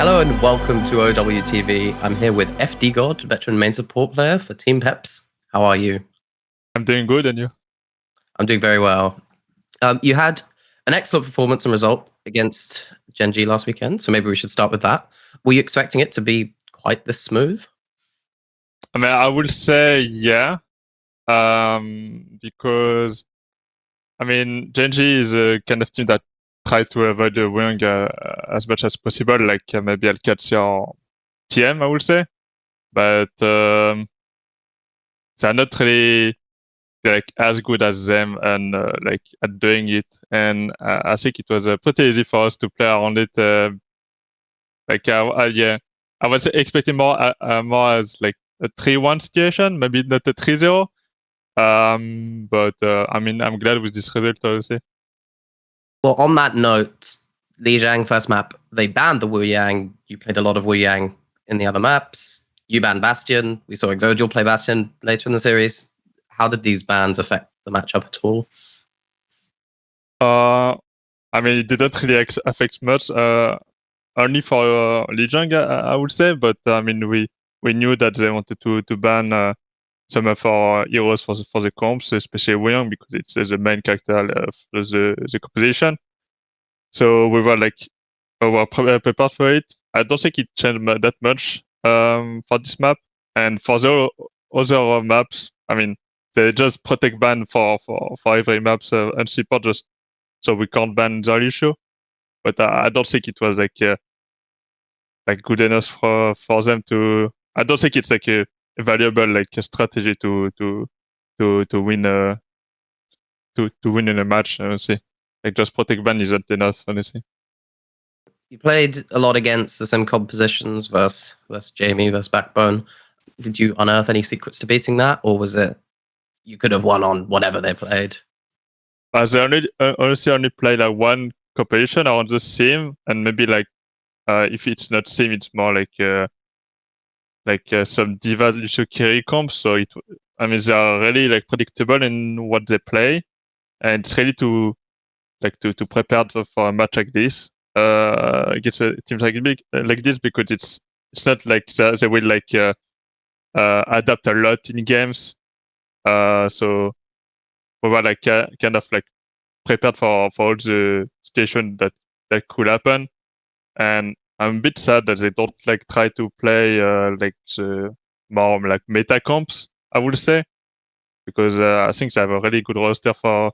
Hello and welcome to OWTV. I'm here with FDGod, veteran main support player for Team Peps. How are you? I'm doing good, and you? I'm doing very well. You had an excellent performance and result against Gen.G last weekend, so maybe we should start with that. Were you expecting it to be quite this smooth? I mean, I will say yeah, because I mean, Gen.G is a kind of team that try to avoid the Wuyang as much as possible, like maybe Qadsiah or TM, I would say, but they're not really like as good as them and like at doing it. And I think it was pretty easy for us to play around it. Yeah, I was expecting more as like a 3-1 situation, maybe not a 3-0. But I mean, I'm glad with this result, obviously. Well, on that note, Lijiang first map, they banned the Wuyang. You played a lot of Wuyang in the other maps. You banned Bastion. We saw Exodial play Bastion later in the series. How did these bans affect the matchup at all? I mean, it didn't really affect much. Only for Lijiang, I would say. But I mean, we knew that they wanted to ban some of our heroes for the comps, especially Wuyang, because it's the main character of the composition. So we were like prepared for it. I don't think it changed that much for this map. And for the other maps, I mean, they just protect ban for every maps and support just so we can't ban the Lucio. But I don't think it was like good enough for them to. I don't think it's like a valuable like a strategy to win to win in a match. Honestly, like just protect ban isn't enough. Honestly, you played a lot against the sim compositions versus Jamie versus Backbone. Did you unearth any secrets to beating that, or was it you could have won on whatever they played? they honestly only play like one competition around the sim, and maybe like if it's not sim, it's more like some Diva Lucio carry comps. So I mean, they are really like predictable in what they play, and it's really to prepare for a match like this against a team like this, because it's not like they will like adapt a lot in games. So we were like kind of like prepared for all the situation that could happen, and I'm a bit sad that they don't like try to play like the more like meta comps, I would say, because I think they have a really good roster for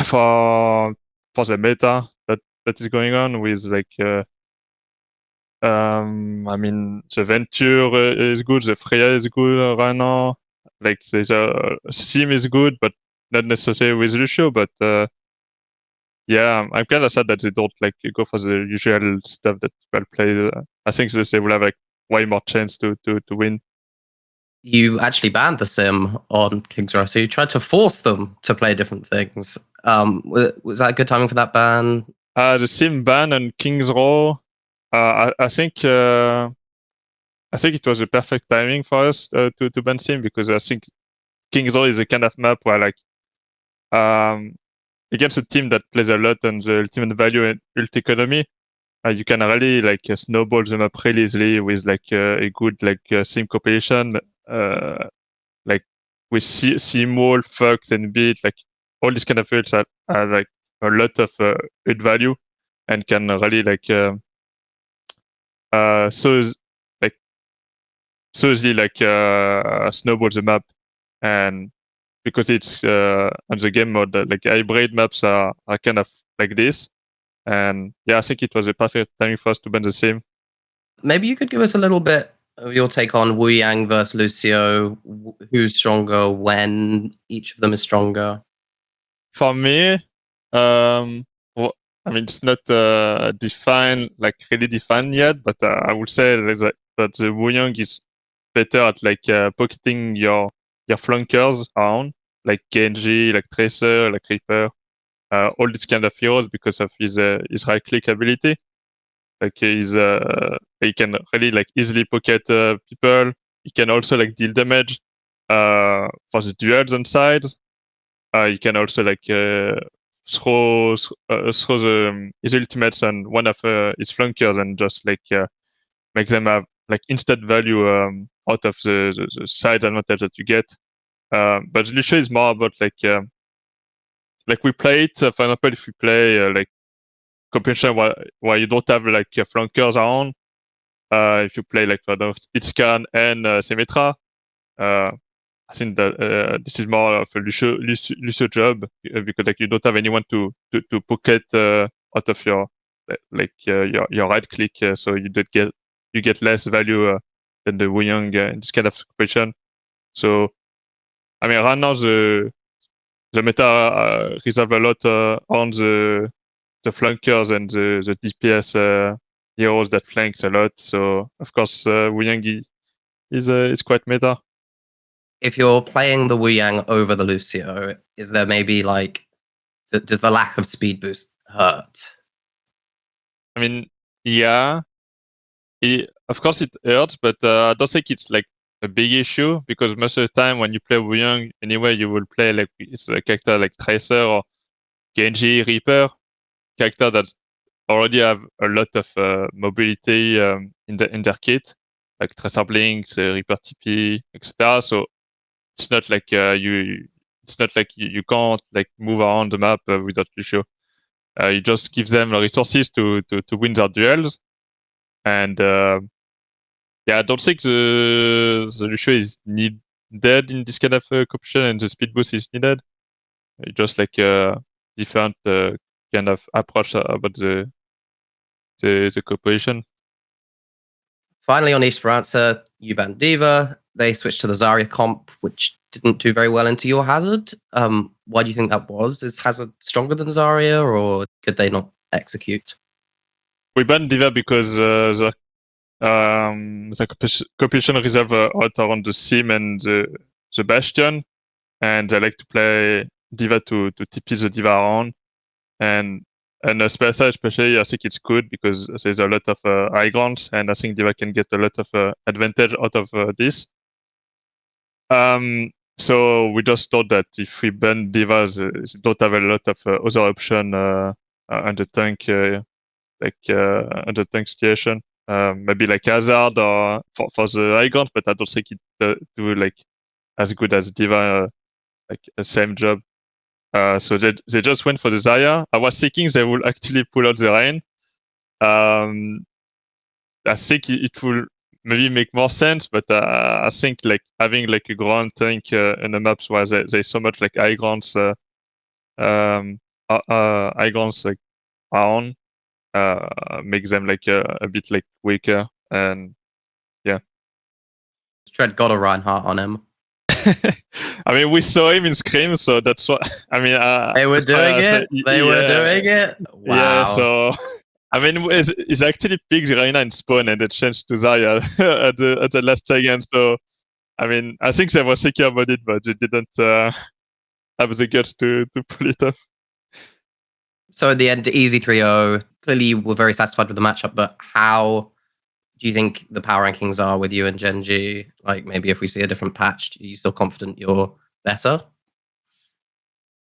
for the meta that is going on with like I mean, the Venture is good, the Freya is good right now. Like there's a Sim is good, but not necessarily with Lucio. But yeah, I'm kind of sad that they don't like go for the usual stuff that people play. I think they will have like way more chance to win. You actually banned the sim on King's Row, so you tried to force them to play different things. Was that good timing for that ban? The sim ban on King's Row, I think it was a perfect timing for us to ban sim, because I think King's Row is a kind of map where like against a team that plays a lot on the ultimate value and ult economy, you can really like snowball the map really easily with like a good like sim competition, like with sim wall, fox, and beat, like all these kind of ults are like a lot of ult value and can really like so easily like snowball the map. And because it's on the game mode, like hybrid maps are kind of like this. And yeah, I think it was a perfect timing for us to ban the sim. Maybe you could give us a little bit of your take on Wuyang versus Lucio. Who's stronger? When each of them is stronger? For me, well, I mean, it's not really defined yet, but I would say that the Wuyang is better at like pocketing your flankers around, like Gen.G, like Tracer, like Reaper, all these kind of heroes, because of his right click ability. Like he can really like easily pocket people. He can also like deal damage for the duels on sides. He can also like throw his ultimates and one of his flankers and just like make them have like instant value out of the side advantage that you get. But Lucio is more about like we play it. For example, if we play like competition where you don't have like flankers around, if you play like Itzkan and Symmetra, I think that this is more of a Lucio job because like you don't have anyone to pocket out of your your right click, so you get less value than the Wuyang in this kind of competition. So I mean, right now the meta reserve a lot on the flankers and the DPS heroes that flanks a lot. So of course Wuyang is quite meta. If you're playing the Wuyang over the Lucio, is there maybe like does the lack of speed boost hurt? I mean, yeah, of course it hurts, but I don't think it's like a big issue because most of the time when you play Wuyang, anyway, you will play like it's a character like Tracer or Gen.G, Reaper, character that already have a lot of mobility in their kit, like Tracer Blinks, Reaper TP, etc. So it's not like you can't like move around the map without Lucio. You just give them resources to win their duels, and yeah, I don't think the Lucio is needed in this kind of competition, and the speed boost is needed. It's just like a different kind of approach about the competition. Finally, on Esperanca, you banned D.Va. They switched to the Zarya comp, which didn't do very well into your Hazard. Why do you think that was? Is Hazard stronger than Zarya, or could they not execute? We banned D.Va because the competition reserve out around the Sim and the Bastion, and they like to play D.Va to TP the D.Va around. And Qadsiah especially, I think it's good because there's a lot of high grounds, and I think D.Va can get a lot of advantage out of this. So we just thought that if we ban D.Va, they don't have a lot of other option on the tank, on the tank situation. Maybe like Hazard or for the high ground, but I don't think it do like as good as D.Va, like the same job. So they just went for the Zarya. I was thinking they will actually pull out the Rain. I think it will maybe make more sense, but I think like having like a ground tank in the maps where there's so much like high grounds, high grounds like around, makes them like a bit like weaker, and yeah. Tread got a Reinhardt on him. I mean, we saw him in Scream, so that's what I mean. They were doing it. They were doing it. Wow. Yeah, so I mean, it's actually picked Reina in spawn and it changed to Zarya at the last second. So I mean, I think they were secure about it, but they didn't have the guts to pull it off. So in the end, easy 3-0. Clearly, you were very satisfied with the matchup, but how do you think the power rankings are with you and Gen.G? Like maybe if we see a different patch, are you still confident you're better?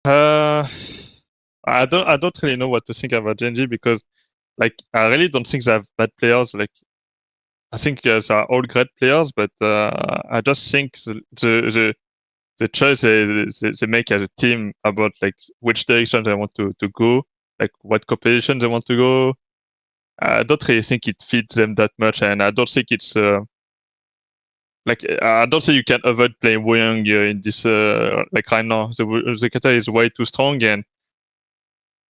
I don't really know what to think about Gen.G because like I really don't think they have bad players. Like I think they are all great players, but I just think the choice they make as a team about like which direction they want to go, like what competition they want to go. I don't really think it fits them that much, and I don't think it's like I don't think you can avoid playing Wuyang in this like right now. The character is way too strong, and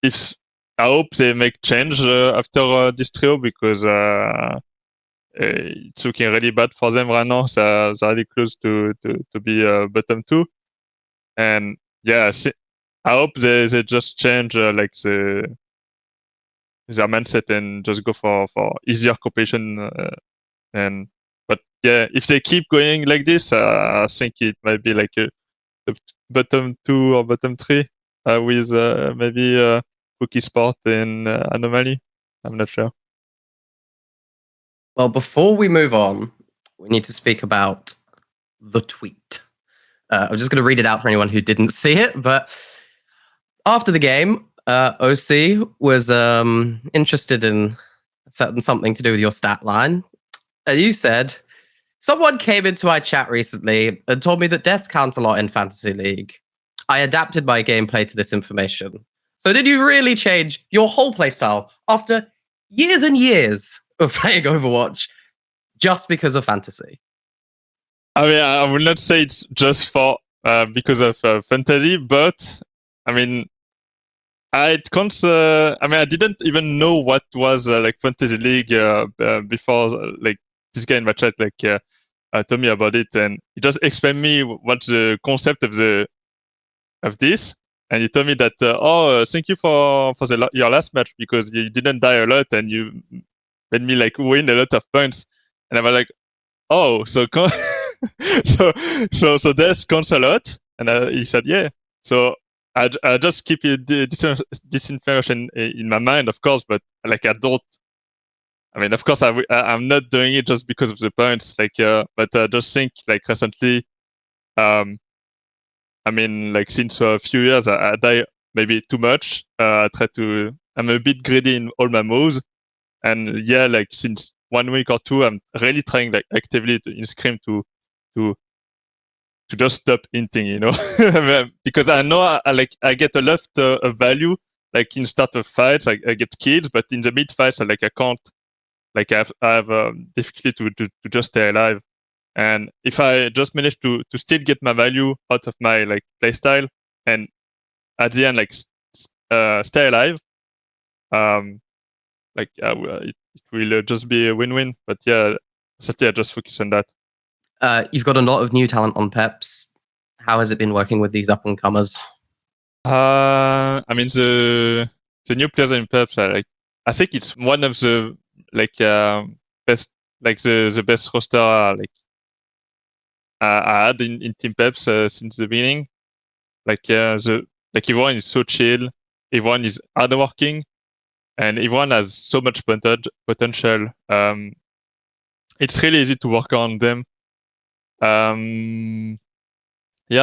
if I hope they make change after this trio because it's looking really bad for them right now. They're really close to be bottom 2, and yeah, I hope they just change like their mindset and just go for easier competition. But yeah, if they keep going like this, I think it might be like the bottom 2 or bottom 3 with maybe Cookie Sport and Anomaly. I'm not sure. Well, before we move on, we need to speak about the tweet. I'm just going to read it out for anyone who didn't see it. But after the game, OC was interested in something to do with your stat line. And you said, someone came into my chat recently and told me that deaths count a lot in Fantasy League. I adapted my gameplay to this information. So did you really change your whole playstyle after years and years of playing Overwatch just because of fantasy? I mean, I will not say it's just for because of fantasy, but I mean, I didn't even know what was like Fantasy League before. Like this guy in my chat, told me about it, and he just explained me what's the concept of this. And he told me that, thank you for your last match because you didn't die a lot and you made me like win a lot of points. And I was like, oh, so so this counts a lot. And he said, yeah. So I just keep this information in my mind, of course, but like I don't. I mean, of course, I'm not doing it just because of the points. But I just think like recently, I mean, like since a few years, I die maybe too much. I'm a bit greedy in all my moves. And yeah, like since 1 week or two, I'm really trying like actively in Scrim to just stop hinting, you know, because I know I get a lot of value, like in start of fights, I get kills, but in the mid fights, I can't, like I have difficulty to just stay alive. And if I just manage to still get my value out of my like playstyle and at the end stay alive, it will just be a win-win. But yeah, certainly I just focus on that. You've got a lot of new talent on Peps. How has it been working with these up and comers? I mean the new players in Peps I think it's one of the best, like the best roster I had in Team Peps since the beginning. Everyone is so chill, everyone is hardworking, and everyone has so much potential. It's really easy to work on them. Yeah,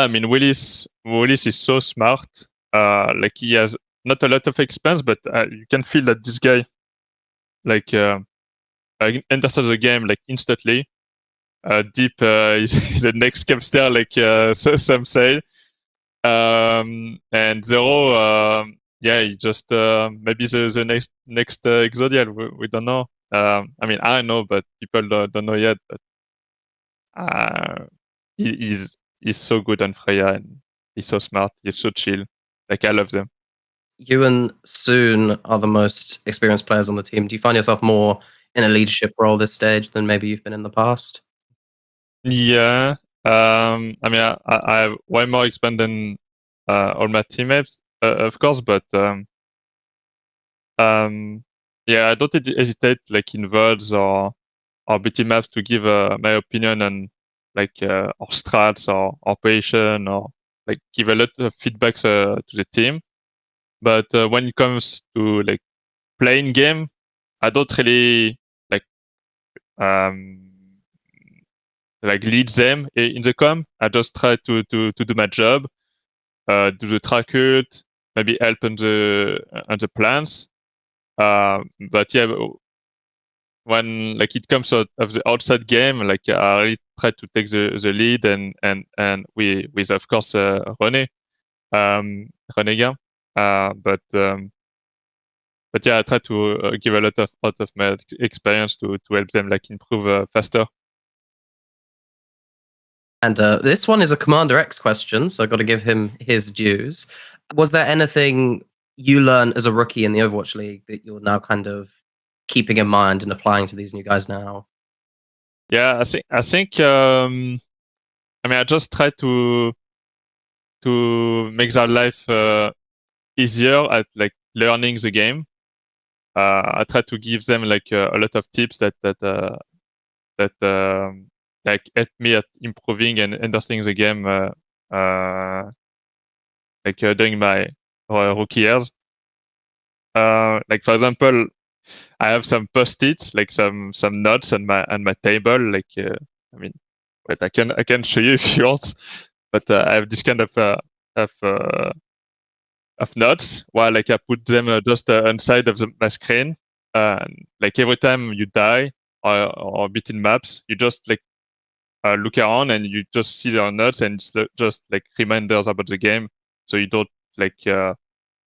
I mean Willis is so smart. Like he has not a lot of experience, but you can feel that this guy understands the game like instantly. Deep is the next campster, so some say. And Zero, yeah, he just maybe the next Exodial. We don't know. I mean, I know, but people don't know yet. But he's so good on Freya, and he's so smart. He's so chill. Like I love them. You and Soon are the most experienced players on the team. Do you find yourself more in a leadership role this stage than maybe you've been in the past? Yeah. I mean, I have way more experience than all my teammates, of course, but yeah, I don't hesitate like in VODs or BT maps to give my opinion on our strats or operation, or like give a lot of feedbacks to the team. But when it comes to like playing game, I don't really lead them in the com. I just try to do my job, do the track ult, maybe help on the plans. But yeah, when like it comes out of the outside game, like I really try to take the lead and with of course René Renéga. But yeah, I try to give a lot of my experience to help them like improve faster. And this one is a Commander X question, so I've got to give him his dues. Was there anything you learned as a rookie in the Overwatch League that you're now kind of keeping in mind and applying to these new guys now? Yeah, I think I mean I just try to make their life easier at like learning the game. I try to give them like a lot of tips that like help me at improving and understanding the game during my rookie years. Like for example, I have some post-its, like some notes on my table. I mean, wait, I can show you if you want. But I have this kind of nodes, while like I put them just on side of my screen. Like every time you die or between maps, you just like look around and you just see your nodes, and it's just like reminders about the game, so you don't like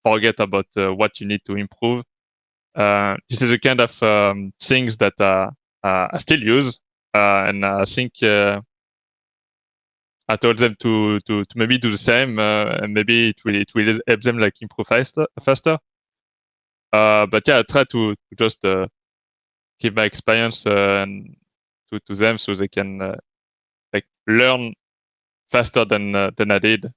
forget about what you need to improve. This is the kind of things that I still use, and I think I told them to maybe do the same, and maybe it will help them like improve faster. But yeah, I try to just give my experience and to them, so they can like learn faster than I did.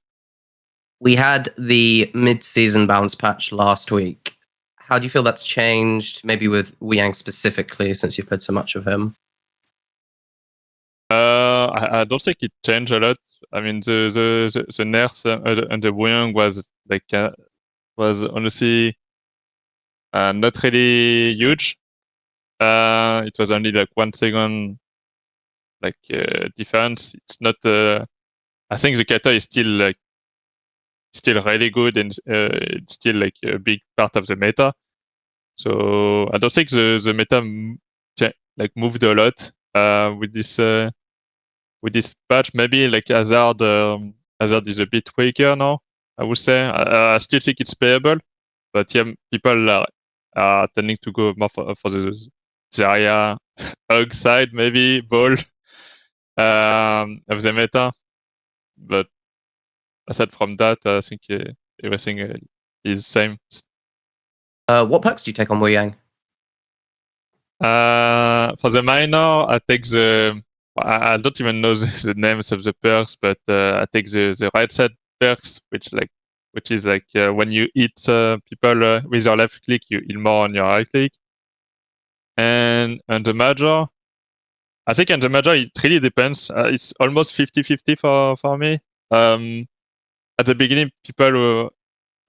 We had the mid-season bounce patch last week. How do you feel that's changed, maybe with Wuyang specifically, since you've played so much of him? I don't think it changed a lot. I mean, the nerf and the Wuyang was like was honestly not really huge. It was only like 1 second like difference. It's not. I think the kata is still really good, and it's still like a big part of the meta. So I don't think the meta like moved a lot with this patch. Maybe like Hazard is a bit weaker now, I would say. I still think it's playable, but yeah, people are tending to go more for the Zarya hug side, maybe ball of the meta. But aside from that, I think everything is same. What perks do you take on Wuyang? For the minor, I take I don't even know the names of the perks, but I take the right side perks, which is like when you hit people with your left click, you heal more on your right click. And the major, I think on the major, it really depends. It's almost 50-50 for me. At the beginning,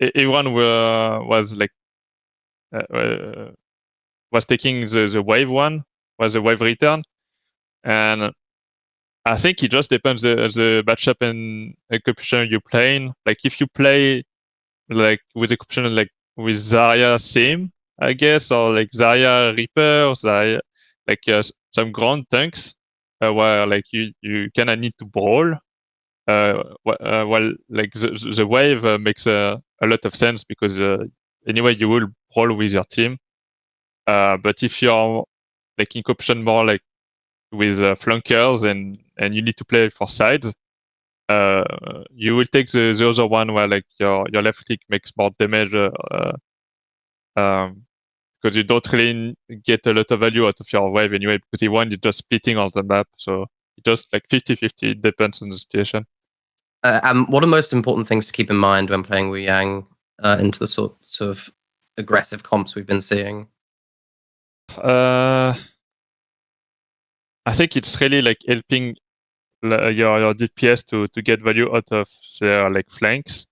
everyone was like was taking the wave one, was the wave return, and I think it just depends the matchup and competition you're playing. Like if you play like with a competition like with Zarya Sim, I guess, or like Zarya Reaper, Zarya, like some ground tanks where like you kind of need to brawl. Well, like the wave makes a lot of sense because anyway you will brawl with your team. But if you're like in competition more like with flankers and you need to play for sides, you will take the other one where like your left click makes more damage because you don't really get a lot of value out of your wave anyway, because the one is just splitting on the map. So it just like 50-50, it depends on the situation. What are most important things to keep in mind when playing Wuyang into the sort of aggressive comps we've been seeing? I think it's really like helping your DPS to get value out of their like flanks,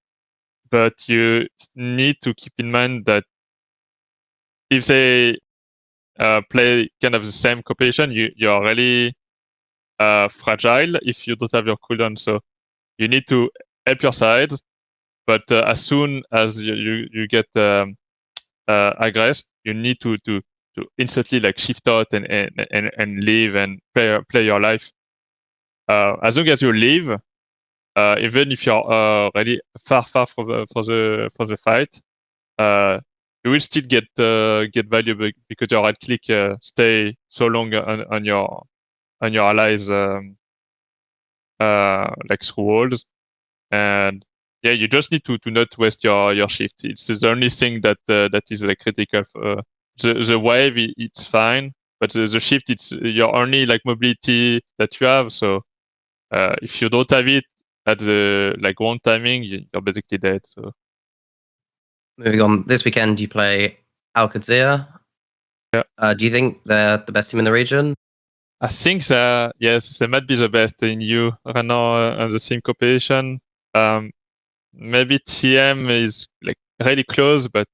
but you need to keep in mind that if they play kind of the same competition, you're really fragile if you don't have your cooldown. So you need to help your side, but as soon as you get aggressed, you need to instantly like shift out and leave and play your life. As long as you leave, even if you're really far for the fight, you will still get value because your right click stay so long on your allies like through walls. And yeah, you just need to not waste your shift. It's the only thing that is like critical. The wave it's fine, but the shift it's your only like mobility that you have. So if you don't have it at the like one timing, you're basically dead. So moving on, this weekend you play Qadsiah. Yeah. Do you think they're the best team in the region? I think that yes, they might be the best in EU right now on the same competition. Maybe TM is like really close, but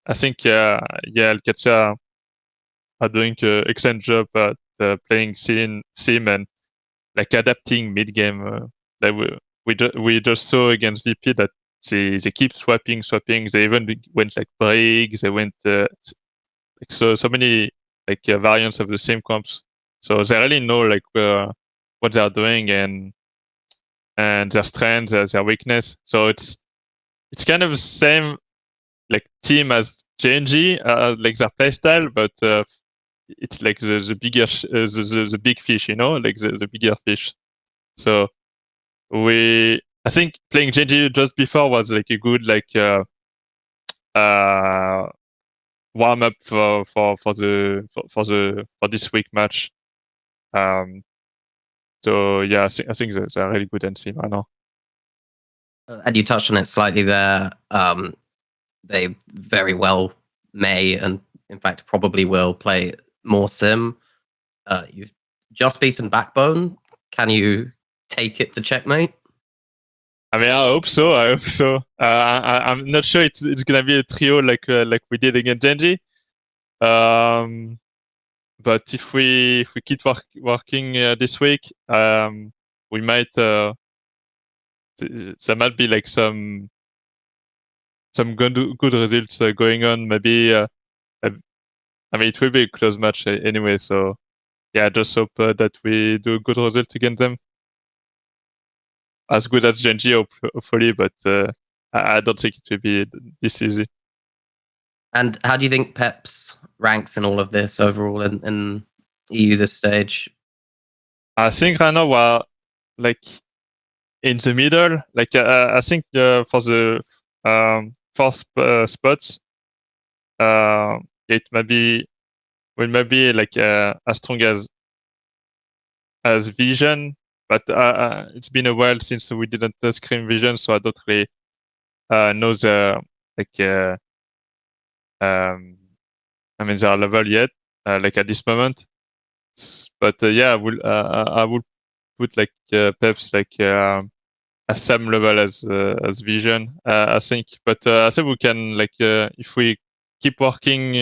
I think Qadsiah are doing an excellent job at playing sim and like adapting mid game. Like we just saw against VP that they keep swapping. They even went like Brice. They went like so many like variants of the same comps. So they really know like what they are doing and their strengths, their weakness. So it's kind of the same like team as Gen.G, like their playstyle, but it's like the bigger the big fish, you know, like the bigger fish. So I think playing Gen.G just before was like a good like warm up for this week match. So yeah, I think they're really good in team right now. And you touched on it slightly there. They very well may, and in fact probably will, play more sim. You've just beaten Backbone. Can you take it to checkmate? I mean, I hope so. I'm not sure it's gonna be a trio like we did against Gen.G. But if we keep working this week, we might. There might be like some good results going on. Maybe. I mean, it will be a close match anyway. So yeah, just hope that we do a good result against them. As good as Gen.G, hopefully, but I don't think it will be this easy. And how do you think Peps ranks in all of this overall in EU this stage? I think right now we're like in the middle. Like I think for the fourth spots, it might be like as strong as Vision, but it's been a while since we didn't screen Vision, so I don't really know the like I mean their level yet, like at this moment. But yeah, I would put like Peps like at same level as Vision, I think. But I think we can like if we keep working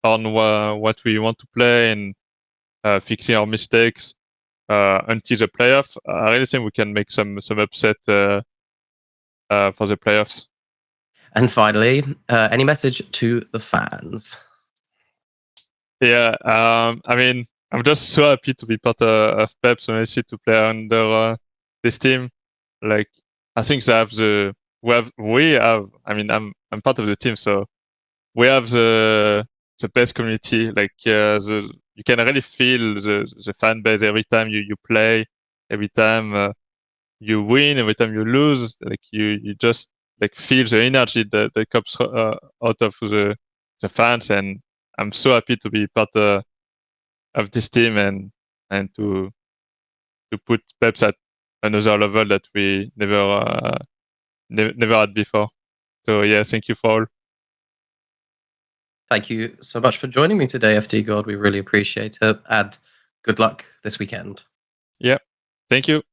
on what we want to play and fixing our mistakes until the playoff, I really think we can make some upset for the playoffs. And finally, any message to the fans? Yeah, I mean, I'm just so happy to be part of Peps and I see to play under this team. Like, I think they have we have. I mean, I'm part of the team, so we have the best community. Like, you can really feel the fan base every time you play, every time you win, every time you lose. Like, you just like feel the energy that comes out of the fans, and I'm so happy to be part of this team and to put Peps at another level that we never had before. So yeah, thank you for all. Thank you so much for joining me today, FDGod. We really appreciate it, and good luck this weekend. Yeah, thank you.